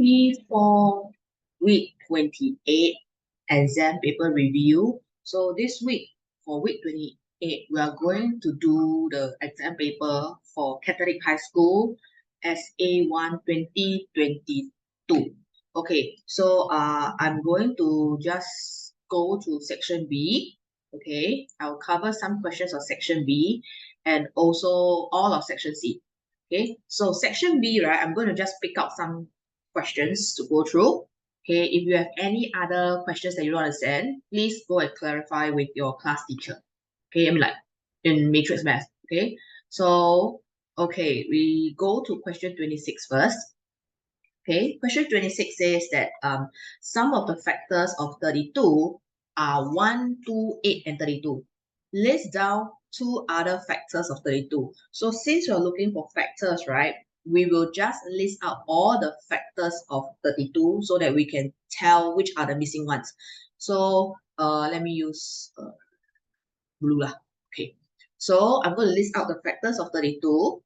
P4 week 28 exam paper review. So this week, for week 28, we are going to do the exam paper for Catholic High School SA1 2022. Okay, so I'm going to just go to section B. Okay, I'll cover some questions of section B and also all of section C. Okay, so section B, right, I'm going to just pick out some questions to go through. Okay, if you have any other questions that you want to send, please go and clarify with your class teacher. Okay, I mean like in matrix math. Okay, so okay, we go to question 26 first. Okay, question 26 says that some of the factors of 32 are 1, 2, 8, and 32. List down two other factors of 32. So since you're looking for factors, right, we will just list out all the factors of 32 so that we can tell which are the missing ones. So let me use blue lah. Okay, so I'm going to list out the factors of 32.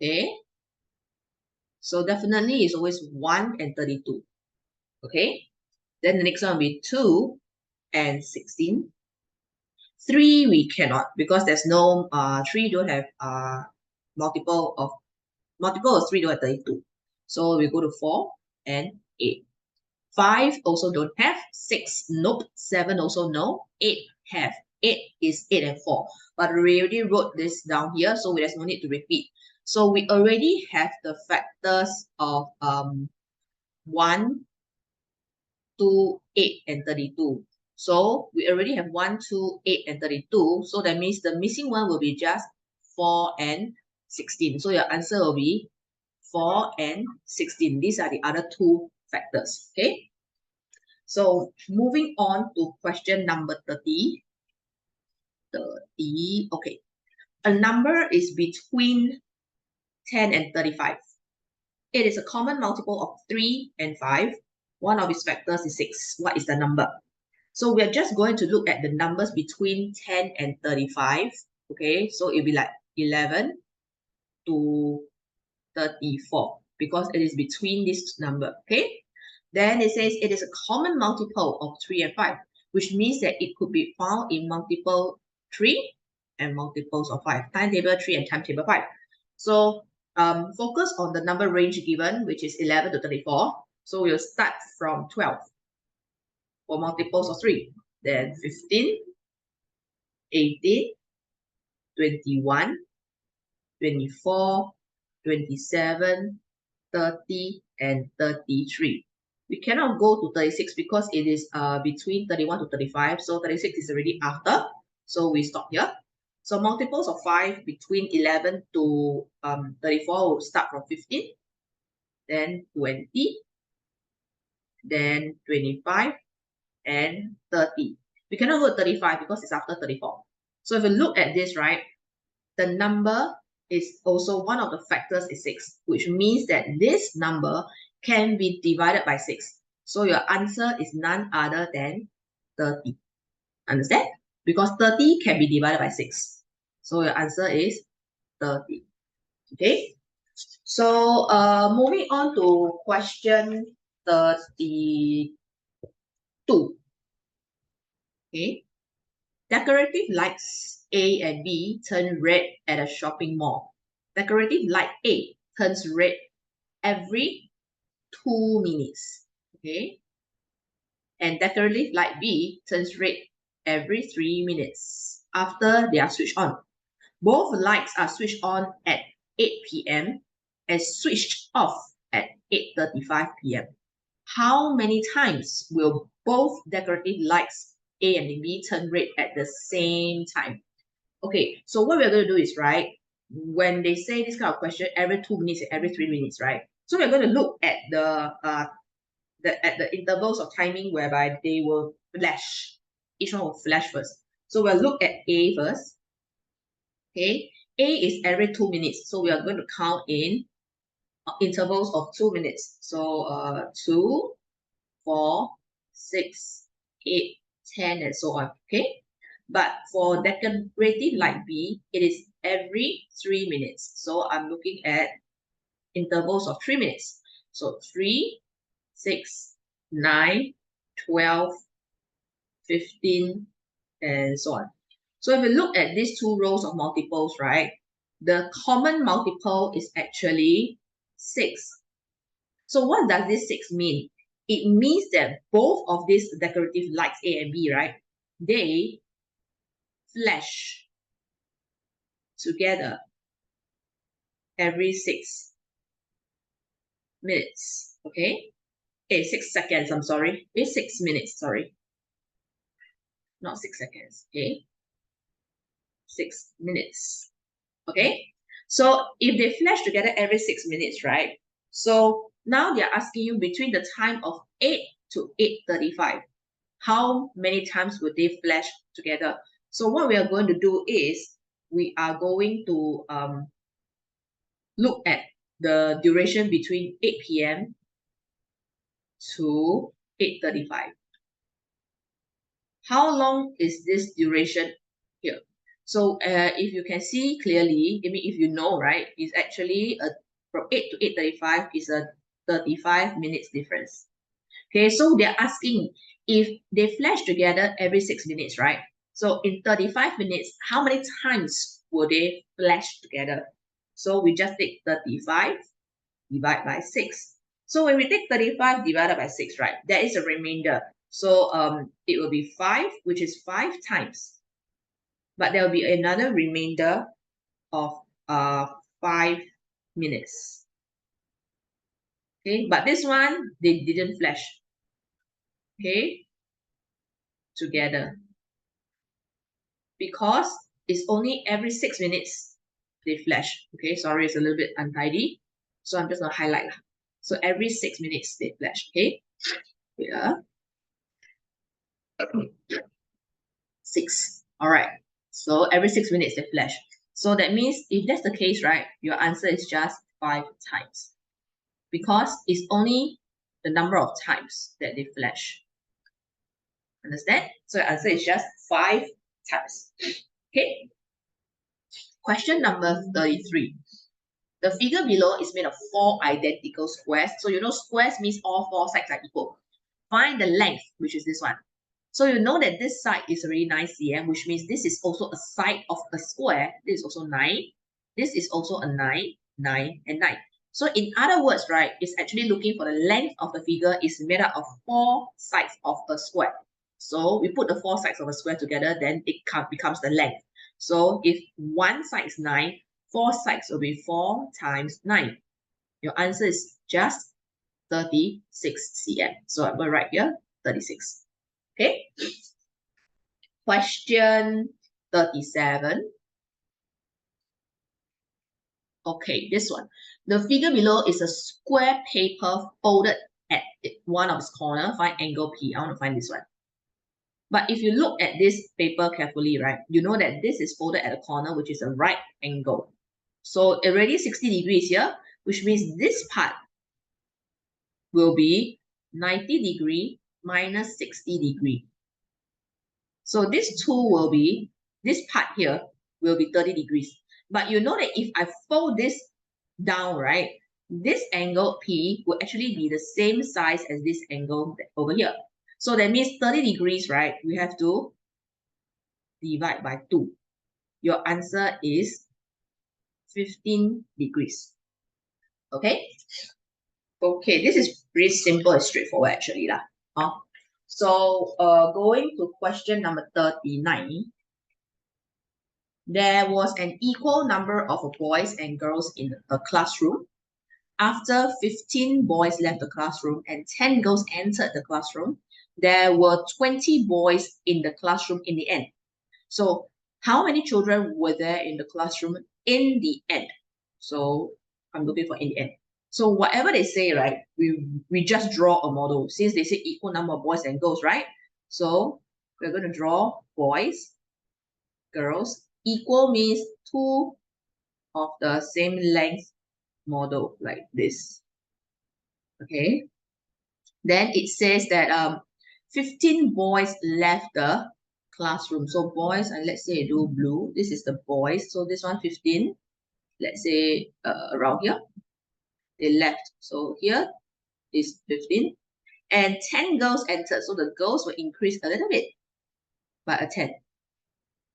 Okay, so definitely it's always 1 and 32. Okay, then the next one will be 2 and 16. 3 we cannot because there's no 3 don't have multiple of 3 don't have 32. So we go to 4 and 8. 5 also don't have. 6 nope. 7 also no. 8 have. 8 is 8 and 4. But we already wrote this down here, so there's no need to repeat. So we already have the factors of 1, 2, 8, and 32. So we already have 1, 2, 8, and 32. So that means the missing one will be just 4 and 16. So your answer will be 4 and 16. These are the other two factors. Okay. So moving on to question number 30. 30. Okay. A number is between 10 and 35. It is a common multiple of 3 and 5. One of its factors is 6. What is the number? So we're just going to look at the numbers between 10 and 35. Okay, so it'll be like 11 to 34 because it is between this number. Okay, then it says it is a common multiple of 3 and 5, which means that it could be found in multiple 3 and multiples of 5. Timetable 3 and timetable 5. So focus on the number range given, which is 11 to 34. So we'll start from 12 for multiples of 3. Then 15, 18, 21, 24, 27, 30, and 33. We cannot go to 36 because it is between 31 to 35. So 36 is already after. So we stop here. So multiples of 5 between 11 to 34 will start from 15, then 20, then 25, and 30. We cannot go to 35 because it's after 34. So if you look at this, right, the number is also one of the factors is 6, which means that this number can be divided by 6. So your answer is none other than 30. Understand? Because 30 can be divided by 6. So your answer is 30. Okay. So moving on to question 32. Okay. Decorative lights A and B turn red at a shopping mall. Decorative light A turns red every 2 minutes. Okay. And decorative light B turns red every 3 minutes after they are switched on. Both lights are switched on at 8 p.m. and switched off at 8:35 p.m. How many times will both decorative lights A and B turn red at the same time? Okay, so what we're going to do is, right, when they say this kind of question, every 2 minutes and every 3 minutes, right? So we're going to look at the intervals of timing whereby they will flash. Each one will flash first. So we'll look at A first. Okay, A is every 2 minutes. So we are going to count in intervals of 2 minutes. So 2, 4, 6, 8, 10, and so on. Okay. But for decorative light B, it is every 3 minutes. So I'm looking at intervals of 3 minutes. So 3, 6, 9, 12, 15, and so on. So if you look at these two rows of multiples, right, the common multiple is actually 6. So what does this 6 mean? It means that both of these decorative lights, A and B, right, they flash together every 6 minutes, okay? 6 seconds, I'm sorry. 6 minutes, sorry. Not 6 seconds, okay? 6 minutes, okay? So if they flash together every 6 minutes, right? So now they're asking you between the time of 8 to 8:35, how many times would they flash together? So what we are going to do is we are going to look at the duration between 8 p.m. to 8:35. How long is this duration here? So if you can see clearly, I mean, if you know, right, it's actually from 8 to 8:35 is a 35 minutes difference. Okay, so they're asking if they flash together every 6 minutes, right? So in 35 minutes, how many times will they flash together? So we just take 35 divided by 6. So when we take 35 divided by 6, right, there is a remainder. So it will be 5, which is 5 times. But there will be another remainder of 5 minutes. Okay, but this one, they didn't flash. Okay, together. Because it's only every 6 minutes they flash. Okay, sorry, it's a little bit untidy. So I'm just going to highlight. So every 6 minutes they flash. Okay, here. 6. All right. So every 6 minutes they flash. So that means if that's the case, right, your answer is just 5 times. Because it's only the number of times that they flash. Understand? So your answer is just 5 times. Okay. Question number 33. The figure below is made of 4 identical squares. So you know squares means all 4 sides are equal. Find the length, which is this one. So you know that this side is already 9 cm, which means this is also a side of a square. This is also 9. This is also a 9, 9, and 9. So in other words, right, it's actually looking for the length of the figure is made up of 4 sides of a square. So we put the 4 sides of a square together, then it becomes the length. So if one side is 9, 4 sides will be 4 times 9. Your answer is just 36 cm. So I'm going to write here 36. Okay. Question 37. Okay, this one. The figure below is a square paper folded at one of its corners. Find angle P. I want to find this one. But if you look at this paper carefully, right, you know that this is folded at a corner, which is a right angle. So already 60 degrees here, which means this part will be 90 degree minus 60 degree. So this two will be, this part here will be 30 degrees. But you know that if I fold this down, right, this angle P will actually be the same size as this angle over here. So that means 30 degrees, right, we have to divide by 2. Your answer is 15 degrees. Okay? Okay, this is pretty simple and straightforward actually. So going to question number 39. There was an equal number of boys and girls in a classroom. After 15 boys left the classroom and 10 girls entered the classroom, there were 20 boys in the classroom in the end. So how many children were there in the classroom in the end? So I'm looking for in the end. So whatever they say, right, we just draw a model. Since they say equal number of boys and girls, right? So we're going to draw boys, girls. Equal means 2 of the same length model like this. Okay. Then it says that 15 boys left the classroom. So boys, and let's say I do blue. This is the boys. So this one 15. Let's say around here. They left. So here is 15. And 10 girls entered. So the girls will increase a little bit by a 10.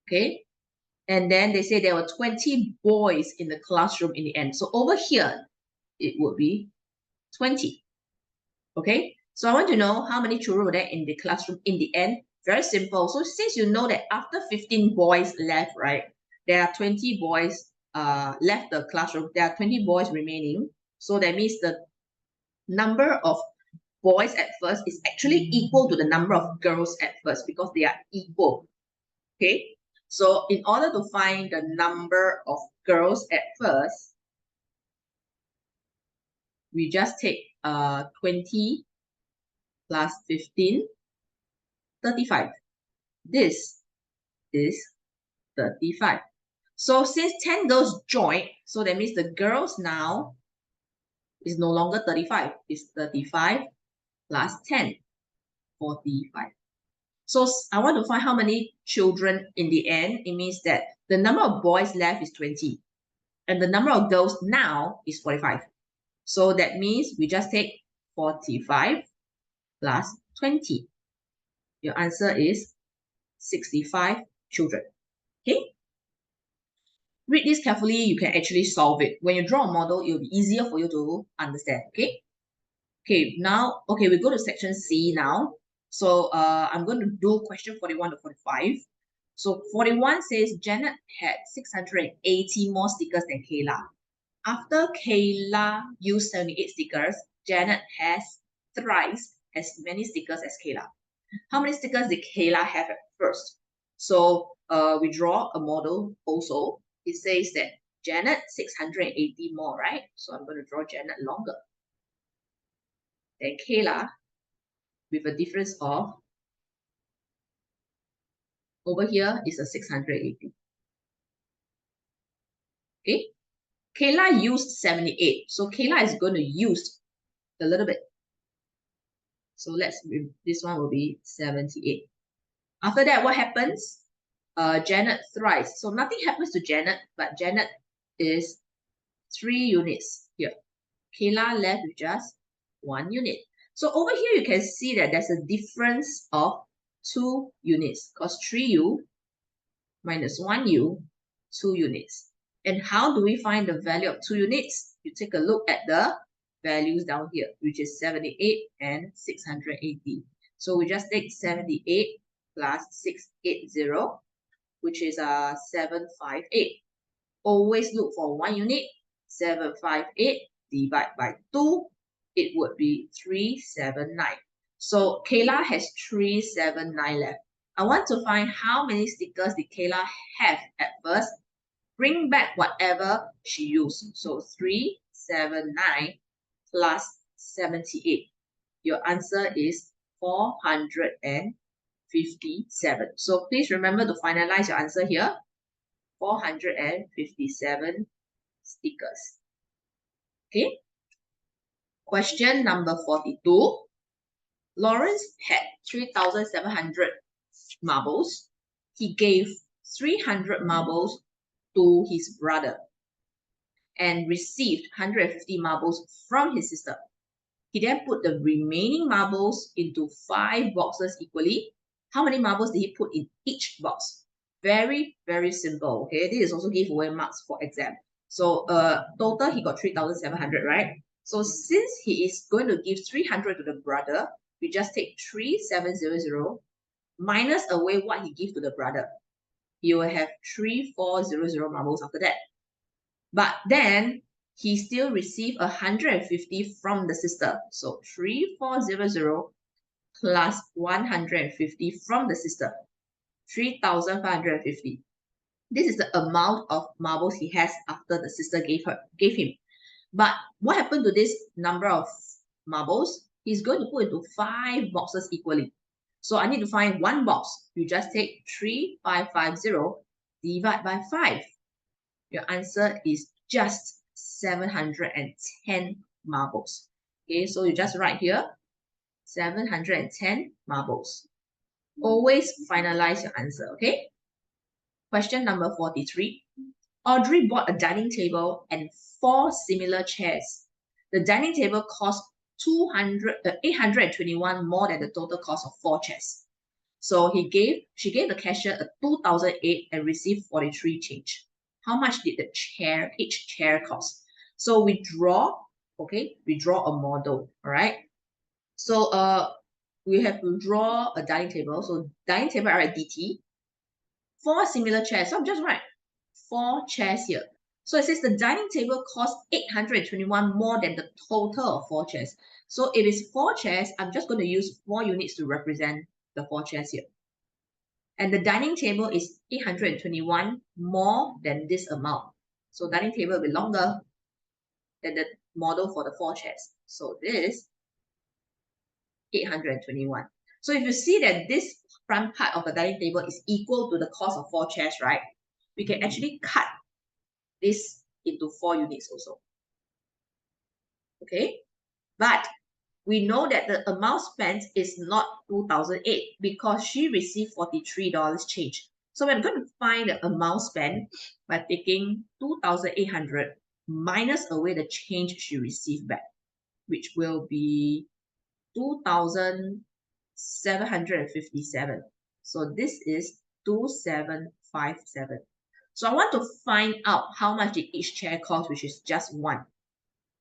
Okay. And then they say there were 20 boys in the classroom in the end. So over here, it would be 20. Okay. So I want to know how many children were there in the classroom in the end. Very simple. So since you know that after 15 boys left, right, there are 20 boys left the classroom. There are 20 boys remaining. So that means the number of boys at first is actually equal to the number of girls at first because they are equal. Okay. So in order to find the number of girls at first, we just take 20 plus 15, 35. This is 35. So since 10 girls joined, so that means the girls now is no longer 35. It's 35 plus 10, 45. So I want to find how many children in the end. It means that the number of boys left is 20. And the number of girls now is 45. So that means we just take 45 plus 20. Your answer is 65 children. Okay? Read this carefully, you can actually solve it. When you draw a model, it will be easier for you to understand. Okay? Okay, now, okay, we go to section C now. So I'm going to do question 41 to 45. So 41 says Janet had 680 more stickers than Kayla. After Kayla used 78 stickers, Janet has thrice as many stickers as Kayla. How many stickers did Kayla have at first? So we draw a model also. It says that Janet 680 more, right? So I'm going to draw Janet longer. Then Kayla with a difference of, over here is a 680. Okay. Kayla used 78. So Kayla is going to use a little bit. So this one will be 78. After that, what happens? Janet thrice. So nothing happens to Janet, but Janet is 3 units here. Kayla left with just 1 unit. So over here, you can see that there's a difference of 2 units because 3U minus 1U, 2 units. And how do we find the value of 2 units? You take a look at the values down here, which is 78 and 680. So we just take 78 plus 680, which is 758. Always look for 1 unit. 758 divide by 2, it would be 379. So Kayla has 379 left. I want to find how many stickers did Kayla have at first. Bring back whatever she used. So 379 plus 78. Your answer is 457. So please remember to finalize your answer here. 457 stickers. Okay. Question number 42. Lawrence had 3,700 marbles. He gave 300 marbles to his brother and received 150 marbles from his sister. He then put the remaining marbles into 5 boxes equally. How many marbles did he put in each box? Very, very simple. Okay, this is also giveaway marks for exam. So total he got 3,700, right? So since he is going to give 300 to the brother, we just take 3,700 minus away what he gives to the brother. You will have 3,400 marbles after that. But then he still received 150 from the sister. So 3,400 plus 150 from the sister. 3,550. This is the amount of marbles he has after the sister gave him. But what happened to this number of marbles? He's going to put into 5 boxes equally. So I need to find 1 box. You just take 3,550 divide by 5. Your answer is just 710 marbles. Okay, so you just write here 710 marbles. Always finalize your answer, okay? Question number 43. Audrey bought a dining table and 4 similar chairs. The dining table cost 821 more than the total cost of 4 chairs. So she gave the cashier a 2008 and received 43 change. How much did each chair cost? So we draw a model, all right? So we have to draw a dining table. So dining table, I write DT. 4 similar chairs. So I'm just write 4 chairs here. So it says the dining table costs 821 more than the total of 4 chairs. So if it's 4 chairs, I'm just going to use 4 units to represent the 4 chairs here. And the dining table is 821 more than this amount. So dining table will be longer than the model for the 4 chairs. So this 821. So if you see that this front part of the dining table is equal to the cost of 4 chairs, right? We can actually cut this into 4 units also. Okay, but we know that the amount spent is not 2008 because she received $43 change. So we're going to find the amount spent by taking 2,800 minus away the change she received back, which will be 2,757. So this is 2,757. So I want to find out how much did each chair cost, which is just 1.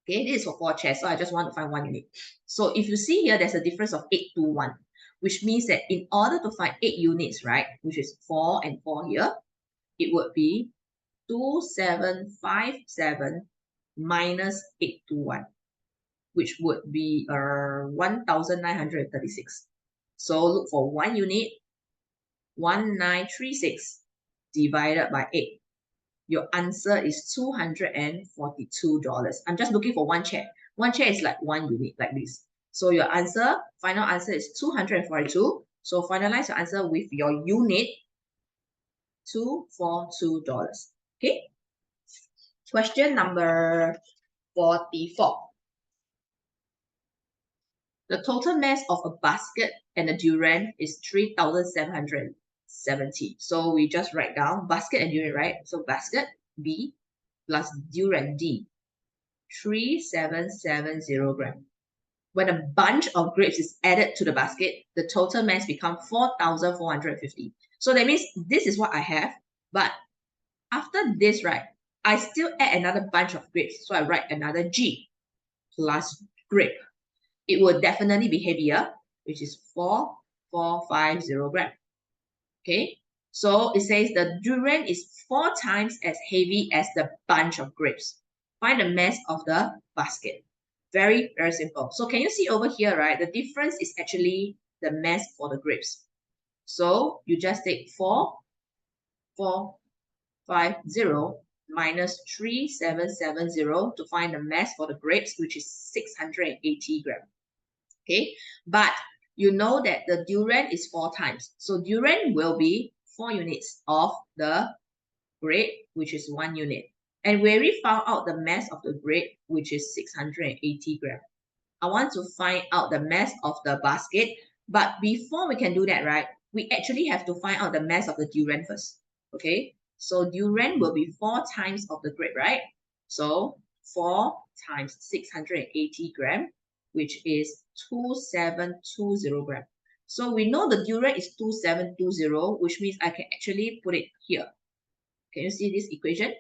Okay, this is for 4 chairs, so I just want to find 1 unit. So if you see here, there's a difference of 8 to 1, which means that in order to find 8 units, right, which is 4 and 4 here, it would be 2,757 minus 8 to 1, which would be 1,936. So look for 1 unit, 1936 divided by 8. Your answer is $242. I'm just looking for 1 chair. 1 chair is like 1 unit, like this. So your final answer is 242. So finalize your answer with your unit, $242. Okay. Question number 44. The total mass of a basket and a durian is 3,770. So we just write down basket and durian, right? So basket B plus durian D, 3,770 grams. When a bunch of grapes is added to the basket, the total mass becomes 4,450. So that means this is what I have, but after this, right, I still add another bunch of grapes. So I write another G plus grape. It will definitely be heavier, which is 4,450 grams. Okay, so it says the durian is 4 times as heavy as the bunch of grapes. Find the mass of the basket. Very, very simple. So can you see over here, right? The difference is actually the mass for the grapes. So you just take 4,450 minus 3,770 to find the mass for the grapes, which is 680 grams. Okay, but you know that the durian is 4 times. So durian will be 4 units of the grape, which is 1 unit. And we already found out the mass of the grape, which is 680 grams. I want to find out the mass of the basket. But before we can do that, right, we actually have to find out the mass of the durian first. Okay, so durian will be 4 times of the grape, right? So 4 times 680 grams, which is 2,720 grams. So we know the durian is 2,720, which means I can actually put it here. Can you see this equation?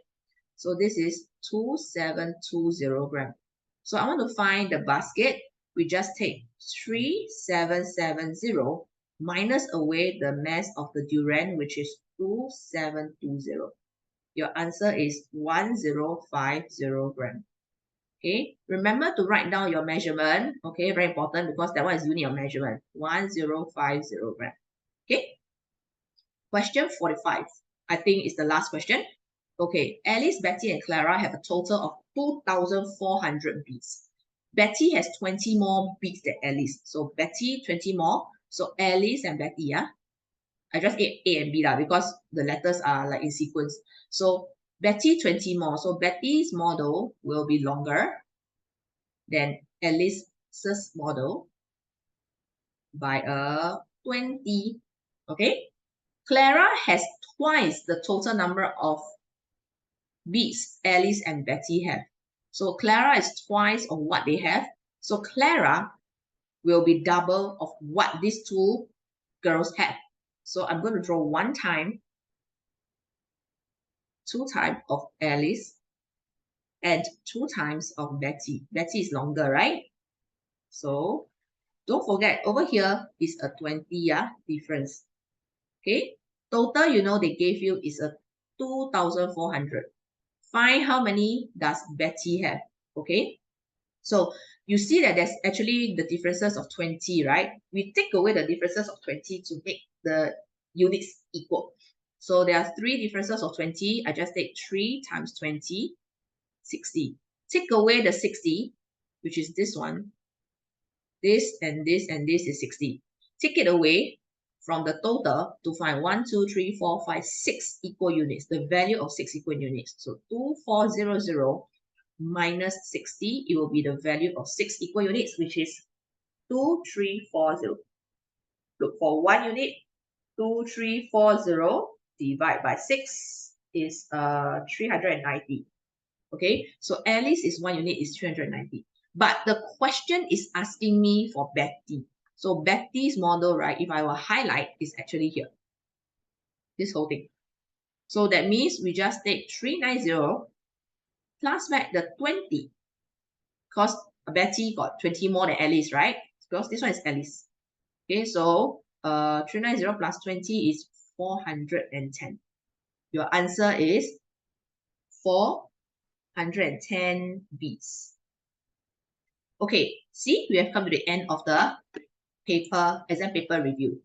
So this is 2,720 grams. So I want to find the basket. We just take 3,770 minus away the mass of the durian, which is 2,720. Your answer is 1,050 grams. Okay, remember to write down your measurement. Okay, very important because that one is unit of measurement. 1,050 grams. Okay, question 45. I think it's the last question. Okay, Alice, Betty, and Clara have a total of 2,400 beads. Betty has 20 more beads than Alice. So Betty, 20 more. So Alice and Betty, yeah. I just ate A and B because the letters are like in sequence. So Betty, 20 more. So Betty's model will be longer than Alice's model by 20. Okay. Clara has twice the total number of beads Alice and Betty have. So Clara is twice of what they have. So Clara will be double of what these two girls had. So I'm going to draw 1 time, 2 times of Alice, and 2 times of Betty. Betty is longer, right? So don't forget, over here is a 20 difference. Okay, total, you know, they gave you is a 2,400. Find how many does Betty have. Okay, so you see that there's actually the differences of 20, right? We take away the differences of 20 to make the units equal. So there are 3 differences of 20. I just take 3 times 20, 60. Take away the 60, which is this one. This and this and this is 60. Take it away from the total to find 1, 2, 3, 4, 5, 6 equal units, the value of 6 equal units. So 2400 minus 60, it will be the value of 6 equal units, which is 2340. Look for 1 unit, 2340 divided by 6 is 390. Okay, so Alice is 1 unit is 390. But the question is asking me for Betty. So Betty's model, right, if I will highlight, is actually here. This whole thing. So that means we just take 390 plus back the 20. Because Betty got 20 more than Alice, right? Because this one is Alice. Okay, so 390 plus 20 is 410. Your answer is 410 beads. Okay, see, we have come to the end of the exam paper review.